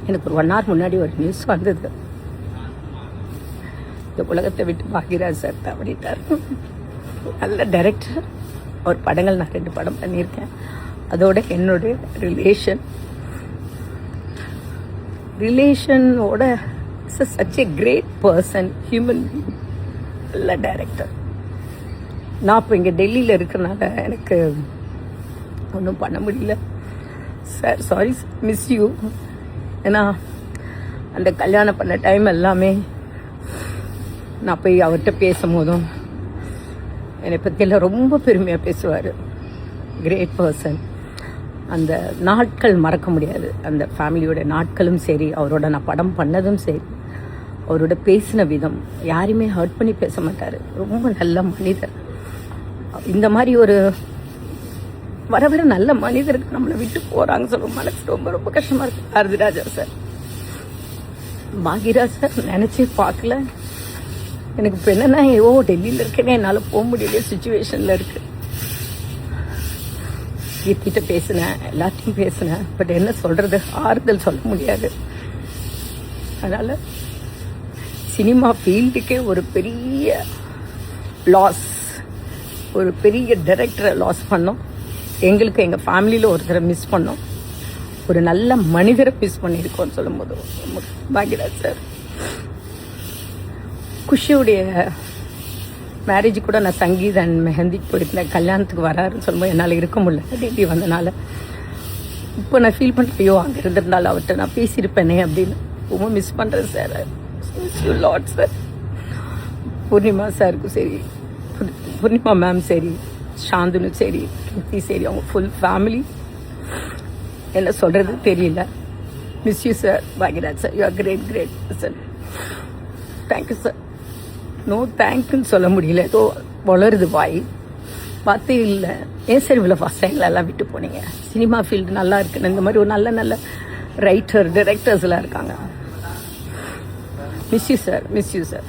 எனக்கு ஒரு 1 hour முன்னாடி ஒரு நியூஸ் வந்தது, இந்த உலகத்தை விட்டு பாக்யராஜ் சார் தவறிட்டார். நல்ல டைரக்டர். ஒரு படங்கள் நான் 2 படம் பண்ணியிருக்கேன். அதோட என்னுடைய ரிலேஷனோட such a great person, human being, நல்ல டைரக்டர். நான் இப்போ இங்கே டெல்லியில் இருக்கிறனால எனக்கு ஒன்றும் பண்ண முடியல சார். Sorry, miss you. ஏன்னா அந்த கல்யாணம் பண்ண டைம் எல்லாமே நான் போய் அவர்கிட்ட பேசும்போதும் என்னை பற்றியெல்லாம் ரொம்ப பெருமையாக பேசுவார். Great person. அந்த நாட்கள் மறக்க முடியாது. அந்த ஃபேமிலியோட நாட்களும் சரி, அவரோட நான் படம் பண்ணதும் சரி, அவரோட பேசின விதம், யாரையுமே ஹர்ட் பண்ணி பேச மாட்டார். ரொம்ப நல்ல மனிதர். இந்த மாதிரி ஒரு வர வர நல்ல மனிதருக்கு நம்மளை விட்டு போகிறாங்க சொல்ல மனசு ரொம்ப ரொம்ப கஷ்டமாக இருக்குது. பாரதிராஜா சார், பாக்யராஜ் சார் நினச்சே பார்க்கல. எனக்கு இப்போ என்னென்னா, டெல்லியில் இருக்கேனே, என்னால் போக முடியல சுச்சுவேஷனில் இருக்குது. கீர்த்திட்ட பேசினேன், எல்லாத்தையும் பேசினேன். பட் என்ன சொல்கிறது, ஆறுதல் சொல்ல முடியாது. அதனால் சினிமா ஃபீல்டுக்கே ஒரு பெரிய லாஸ், ஒரு பெரிய டைரக்டரை லாஸ் பண்ணோம். எங்களுக்கு எங்கள் ஃபேமிலியில் ஒருத்தரை மிஸ் பண்ணோம். ஒரு நல்ல மனிதரை மிஸ் பண்ணியிருக்கோம்னு சொல்லும் போது பாக்யராஜ் சார். குஷியுடைய மேரேஜ் கூட நான் சங்கீத் அண்ட் மெஹந்திக்கு போயிருந்தேன். கல்யாணத்துக்கு வராருன்னு சொல்லும்போது என்னால் இருக்க முடியல, டெல்லி வந்தனால. இப்போ நான் ஃபீல் பண்ணுறேன், ஐயோ அங்கே இருந்திருந்தாலும் அவர்கிட்ட நான் பேசியிருப்பேனே அப்படின்னு ரொம்ப மிஸ் பண்ணுறேன் சார். Lot sir. பூர்ணிமா சாருக்கும் சரி, பூர்ணிமா மேம் சரி, சாந்துனு சரி, கீர்த்தி சரி, அவங்க ஃபுல் ஃபேமிலி, என்ன சொல்கிறது தெரியல. Miss you sir. Bhagyaraj sir, you are great great sir. Thank you sir. No தேங்க்யூன்னு சொல்ல முடியல, ஏதோ வளருது வாய், பார்த்தே இல்லை. ஏன் சார் இவ்வளோ ஃபஸ்ட் டைம்லாம் விட்டு போனீங்க? சினிமா ஃபீல்டு நல்லா இருக்குன்னு இந்த மாதிரி ஒரு நல்ல நல்ல ரைட்டர் டைரக்டர்ஸ்லாம் இருக்காங்க. Miss you sir, miss you sir.